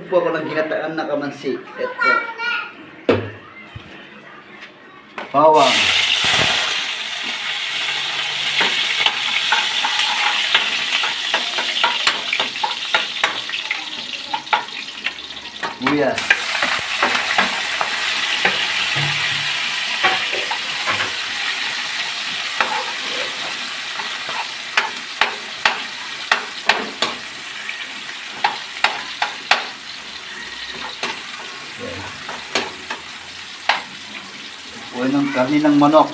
po ako ng ginataan na kamansi. Ito. Bawang. Sibuyas. O ng karni ng manok.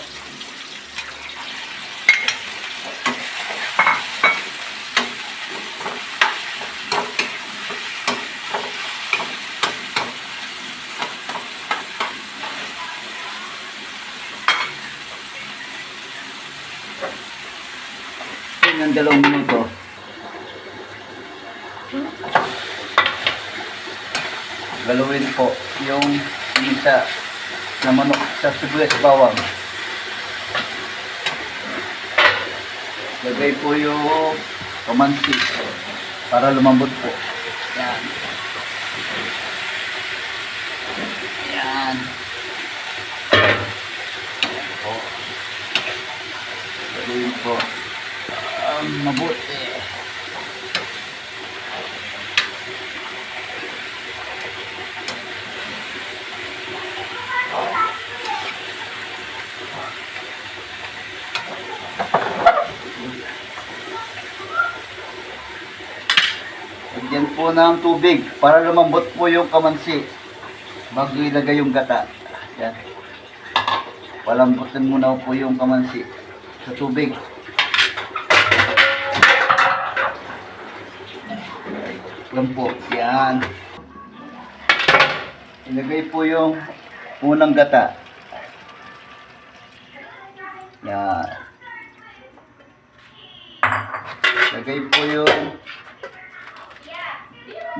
Ng 2 minuto. Galawin po yung isa na manok sa sibuyas bawang. Lagay po yung kamansi para lumambot po. Yan. Yan. Po. Galawin po. Mabuti. Lagyan po ng tubig para lumambot po yung kamansi bago ilagay yung gata. Yan. Palambutin muna po yung kamansi sa tubig. Yan po. Yan. Ilagay po yung unang gata. Yan. Ilagay po yung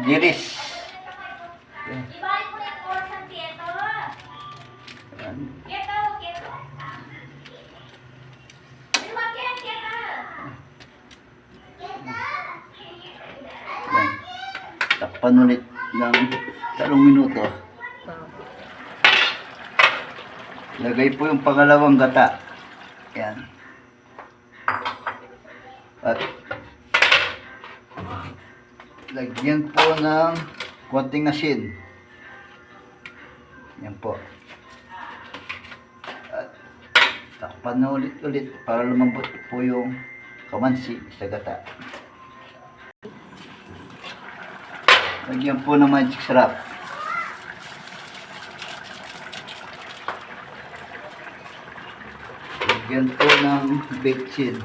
giris. Yan. Takpan ulit ng 3 minuto. Lagay po yung pangalawang gata. Yan. At lagyan po ng konting asin. Yan po. At takpan na ulit para lumambot po yung kamansi sa gata. Lagyan po ng magic sarap. Lagyan po ng bechin.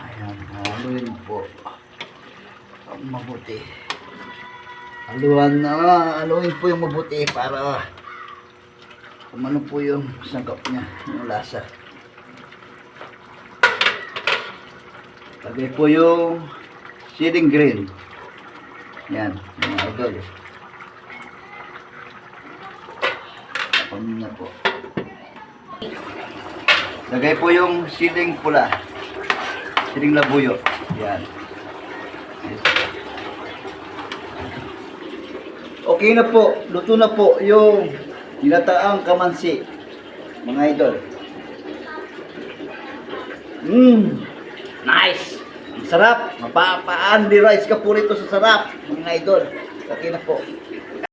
Ayan, haluin po. Mabuti. Haluin po yung mabuti para kumano po yung sangkap niya, yung lasa. Lagay po yung ceiling green. Yan, mga idol. Tapon na po. Lagay po yung ceiling pula. Ceiling labuyo. Yan. Okay na po. Luto na po yung ginataang kamansi. Mga idol. Nice! Ang sarap! Mapapaan di rice ka po rito sa sarap, mga idol. Okay na po.